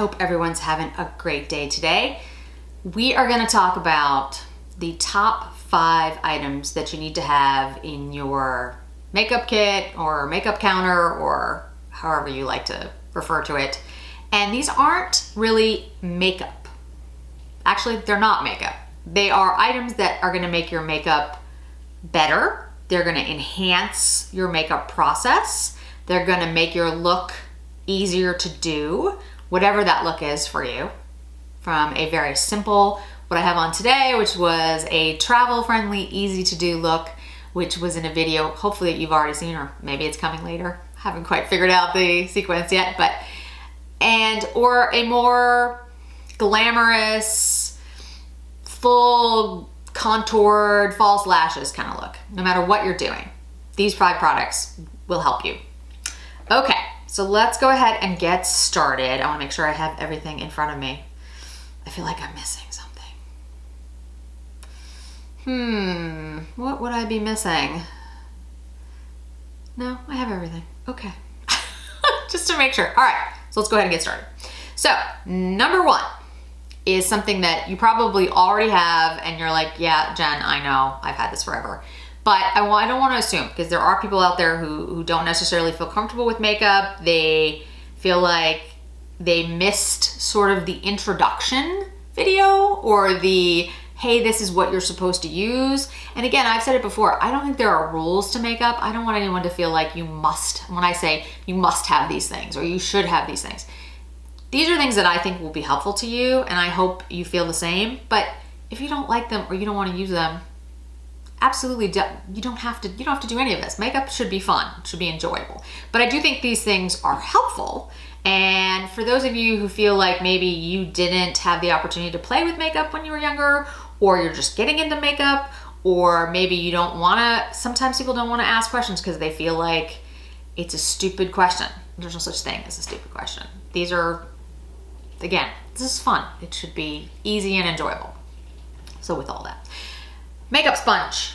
hope everyone's having a great day today. We are going to talk about the top 5 items that you need to have in your makeup kit or makeup counter or however you like to refer to it. And these aren't really makeup. Actually, they're not makeup. They are items that are going to make your makeup better. They're going to enhance your makeup process. They're going to make your look easier to do, whatever that look is for you. From a very simple, what I have on today, which was a travel-friendly, easy-to-do look, which was in a video, hopefully you've already seen, or maybe it's coming later. Haven't quite figured out the sequence yet, or a more glamorous, full contoured false lashes kind of look. No matter what you're doing, these 5 products will help you. Okay, so let's go ahead and get started. I want to make sure I have everything in front of me. I feel like I'm missing something. What would I be missing? No, I have everything. Okay. Just to make sure. All right, so let's go ahead and get started. So, number 1 is something that you probably already have and you're like, yeah, Jen, I know, I've had this forever. But I don't want to assume, because there are people out there who don't necessarily feel comfortable with makeup. They feel like they missed sort of the introduction video or the, hey, this is what you're supposed to use. And again, I've said it before, I don't think there are rules to makeup. I don't want anyone to feel like you must, when I say you must have these things or you should have these things. These are things that I think will be helpful to you, and I hope you feel the same. But if you don't like them or you don't want to use them, absolutely, you don't have to do any of this. Makeup should be fun, it should be enjoyable. But I do think these things are helpful. And for those of you who feel like maybe you didn't have the opportunity to play with makeup when you were younger, or you're just getting into makeup, or maybe you don't want to, sometimes people don't want to ask questions because they feel like it's a stupid question. There's no such thing as a stupid question. These are, again, this is fun. It should be easy and enjoyable. So with all that. Makeup sponge.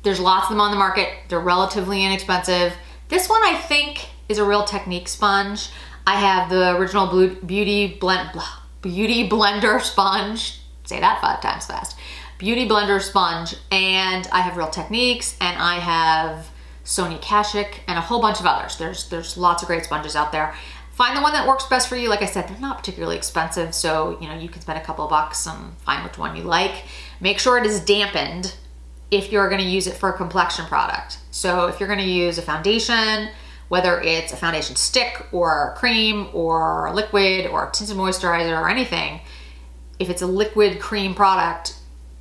There's lots of them on the market. They're relatively inexpensive. This one I think is a Real Technique sponge. I have the original Beauty Blender sponge. Say that 5 times fast. Beauty Blender sponge. And I have Real Techniques, and I have Sonia Kashuk, and a whole bunch of others. There's lots of great sponges out there. Find the one that works best for you. Like I said, they're not particularly expensive, so you can spend a couple of bucks and find which one you like. Make sure it is dampened if you're going to use it for a complexion product. So if you're going to use a foundation, whether it's a foundation stick or a cream or a liquid or a tinted moisturizer or anything, if it's a liquid cream product,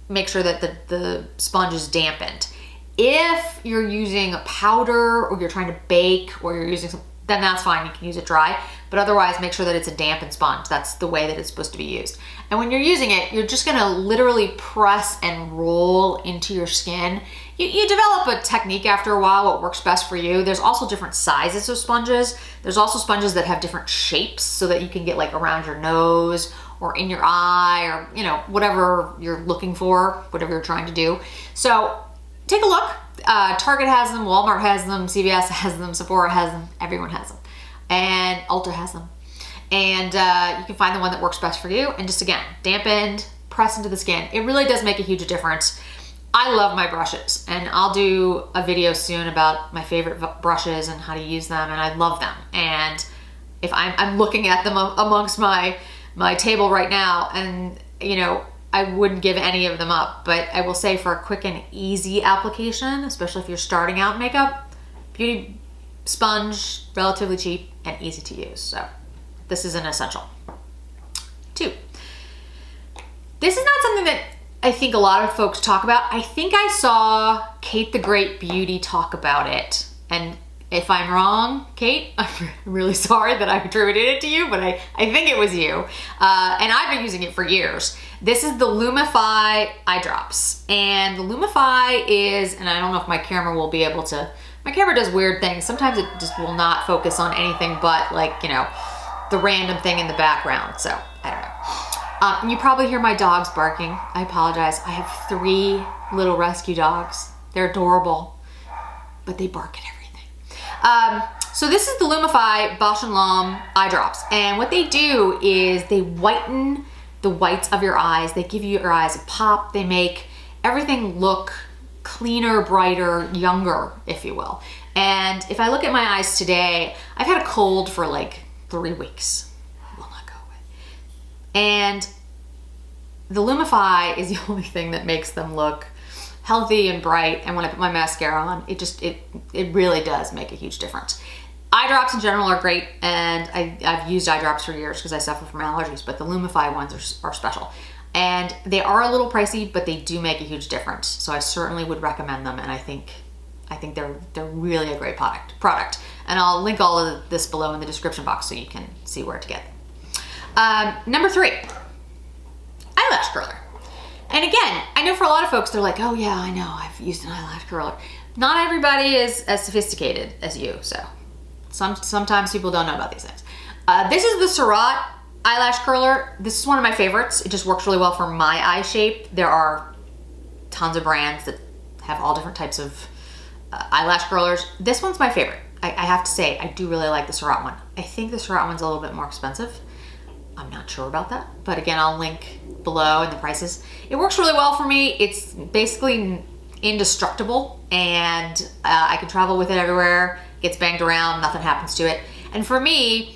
make sure that the sponge is dampened. If you're using a powder or you're trying to bake or you're using some, then that's fine, you can use it dry. But otherwise, make sure that it's a dampened sponge. That's the way that it's supposed to be used. And when you're using it, you're just gonna literally press and roll into your skin. You develop a technique after a while, what works best for you. There's also different sizes of sponges. There's also sponges that have different shapes so that you can get like around your nose or in your eye or whatever you're looking for, whatever you're trying to do. So take a look. Target has them, Walmart has them, CVS has them, Sephora has them, everyone has them. And Ulta has them. And you can find the one that works best for you. And just again, dampened, press into the skin. It really does make a huge difference. I love my brushes, and I'll do a video soon about my favorite brushes and how to use them, and I love them. And if I'm looking at them amongst my table right now, and I wouldn't give any of them up, but I will say for a quick and easy application, especially if you're starting out makeup, Beauty Sponge, relatively cheap and easy to use. So this is an essential. 2, this is not something that I think a lot of folks talk about. I think I saw Kate the Great Beauty talk about it. And if I'm wrong, Kate, I'm really sorry that I attributed it to you, but I think it was you. And I've been using it for years. This is the Lumify eye drops. And the Lumify is, and I don't know if my camera will be able to, my camera does weird things. Sometimes it just will not focus on anything but the random thing in the background. So I don't know. You probably hear my dogs barking. I apologize. I have 3 little rescue dogs. They're adorable, but they bark at everything. So this is the Lumify Bausch & Lomb eye drops. And what they do is they whiten the whites of your eyes. They give your eyes a pop. They make everything look cleaner, brighter, younger, if you will. And if I look at my eyes today, I've had a cold for like 3 weeks. Will not go away. And the Lumify is the only thing that makes them look healthy and bright. And when I put my mascara on, it really does make a huge difference. Eye drops in general are great, and I've used eye drops for years because I suffer from allergies, but the Lumify ones are special. And they are a little pricey, but they do make a huge difference. So I certainly would recommend them, and I think they're really a great product. And I'll link all of this below in the description box so you can see where to get them. Number 3, eyelash curler. And again, I know for a lot of folks, they're like, oh yeah, I know, I've used an eyelash curler. Not everybody is as sophisticated as you, so sometimes people don't know about these things. This is the Surratt eyelash curler. This is one of my favorites. It just works really well for my eye shape. There are tons of brands that have all different types of eyelash curlers. This one's my favorite. I have to say, I do really like the Surratt one. I think the Surratt one's a little bit more expensive. I'm not sure about that, but again, I'll link below in the prices. It works really well for me. It's basically indestructible, and I can travel with it everywhere. Gets banged around, nothing happens to it. And for me,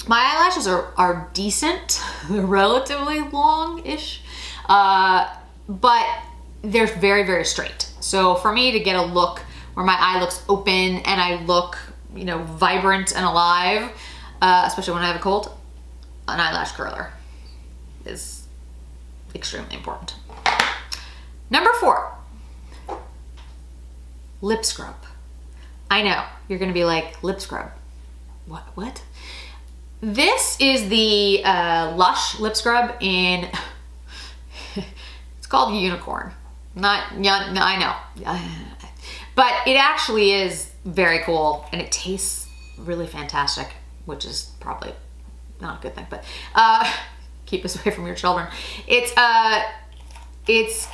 my eyelashes are decent. They're relatively long-ish, but they're very, very straight. So for me to get a look where my eye looks open and I look, vibrant and alive, especially when I have a cold, an eyelash curler is extremely important. Number 4, lip scrub. I know, you're gonna be like, lip scrub, what? This is the Lush lip scrub in, it's called Unicorn. I know. But it actually is very cool, and it tastes really fantastic, which is probably not a good thing, but keep this away from your children. It's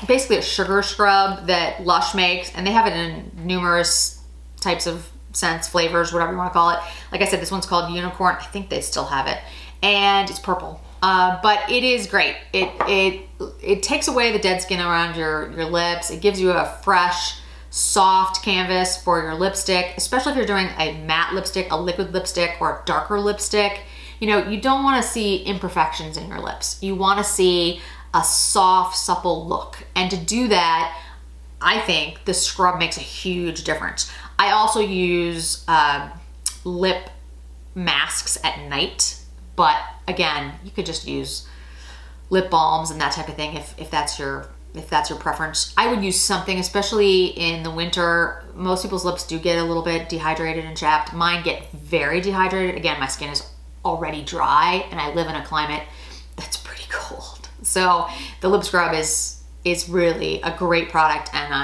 basically a sugar scrub that Lush makes, and they have it in numerous types of scents, flavors, whatever you want to call it. Like I said, this one's called Unicorn. I think they still have it, and it's purple. But it is great. It takes away the dead skin around your lips. It gives you a fresh, soft canvas for your lipstick, especially if you're doing a matte lipstick, a liquid lipstick, or a darker lipstick. You don't want to see imperfections in your lips. You want to see a soft, supple look. And to do that, I think the scrub makes a huge difference. I also use lip masks at night, but again, you could just use lip balms and that type of thing if that's your preference. I would use something, especially in the winter. Most people's lips do get a little bit dehydrated and chapped. Mine get very dehydrated. Again, my skin is already dry, and I live in a climate that's pretty cold. So the lip scrub is really a great product, and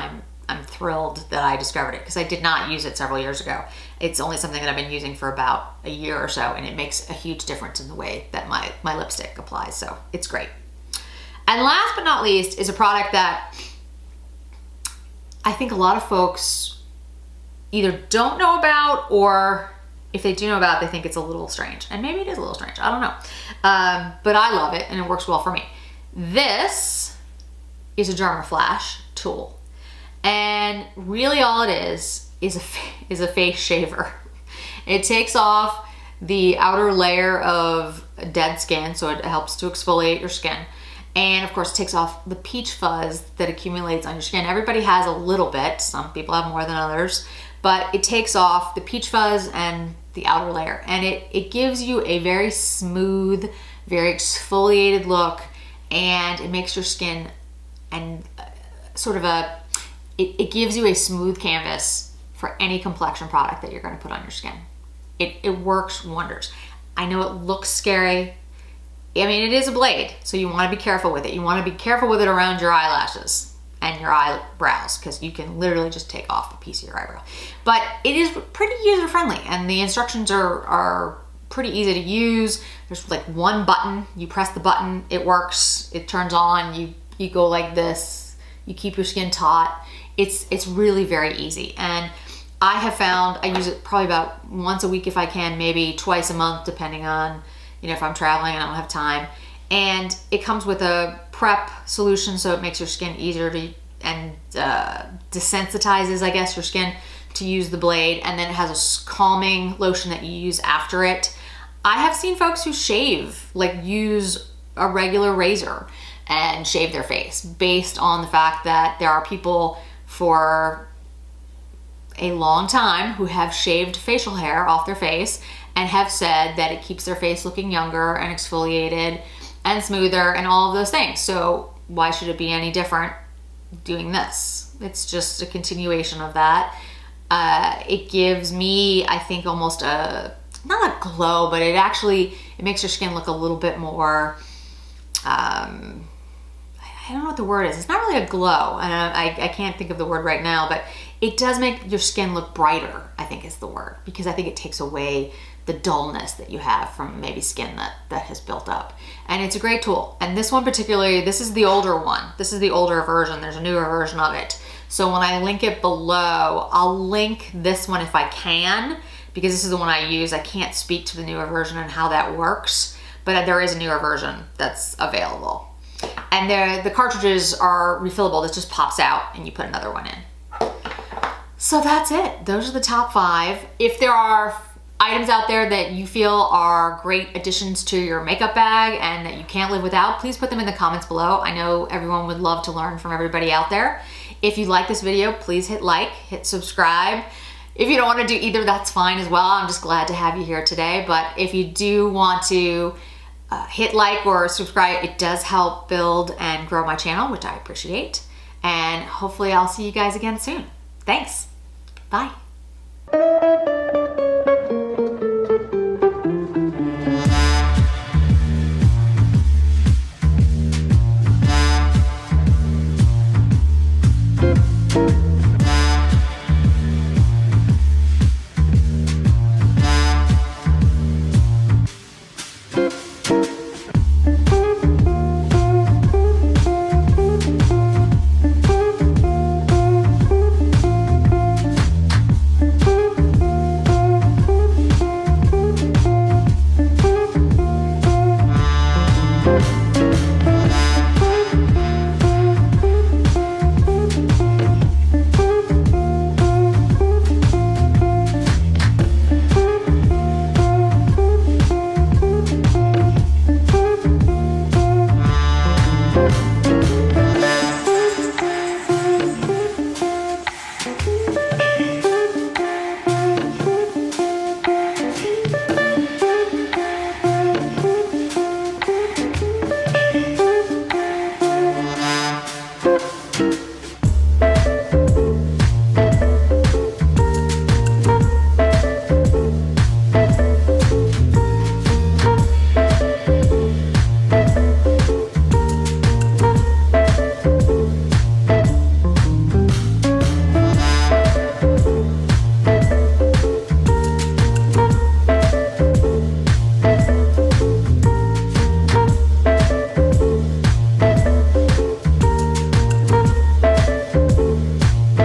I'm thrilled that I discovered it because I did not use it several years ago. It's only something that I've been using for about a year or so, and it makes a huge difference in the way that my lipstick applies, so it's great. And last but not least is a product that I think a lot of folks either don't know about, or if they do know about it, they think it's a little strange. And maybe it is a little strange, I don't know. But I love it, and it works well for me. This is a Derma Flash tool. And really all it is a face shaver. It takes off the outer layer of dead skin, so it helps to exfoliate your skin. And of course, it takes off the peach fuzz that accumulates on your skin. Everybody has a little bit. Some people have more than others. But it takes off the peach fuzz and the outer layer. And it gives you a very smooth, very exfoliated look. And it makes your skin and it gives you a smooth canvas for any complexion product that you're going to put on your skin. It works wonders. I know it looks scary. I mean, it is a blade, so you want to be careful with it. You want to be careful with it around your eyelashes and your eyebrows, because you can literally just take off a piece of your eyebrow. But it is pretty user-friendly, and the instructions are pretty easy to use. There's like one button. You press the button, it works, it turns on, you go like this, you keep your skin taut. It's really very easy. And I have found I use it probably about once a week if I can, maybe twice a month, depending on, if I'm traveling and I don't have time. And it comes with a prep solution, so it makes your skin easier to, and desensitizes, I guess, your skin to use the blade. And then it has a calming lotion that you use after it. I have seen folks who shave, like use a regular razor and shave their face based on the fact that there are people for a long time who have shaved facial hair off their face and have said that it keeps their face looking younger and exfoliated and smoother and all of those things. So why should it be any different doing this? It's just a continuation of that. It gives me, I think, almost not a glow, but it makes your skin look a little bit more, I don't know what the word is. It's not really a glow, and I can't think of the word right now, but it does make your skin look brighter, I think is the word, because I think it takes away the dullness that you have from maybe skin that has built up. And it's a great tool. And this one particularly, this is the older one. This is the older version. There's a newer version of it. So when I link it below, I'll link this one if I can, because this is the one I use. I can't speak to the newer version and how that works, but there is a newer version that's available. And the cartridges are refillable. This just pops out and you put another one in. So that's it. Those are the top 5. If there are items out there that you feel are great additions to your makeup bag and that you can't live without, please put them in the comments below. I know everyone would love to learn from everybody out there. If you like this video, please hit like, hit subscribe. If you don't want to do either, that's fine as well. I'm just glad to have you here today. But if you do want to hit like or subscribe, it does help build and grow my channel, which I appreciate. And hopefully I'll see you guys again soon. Thanks. Bye.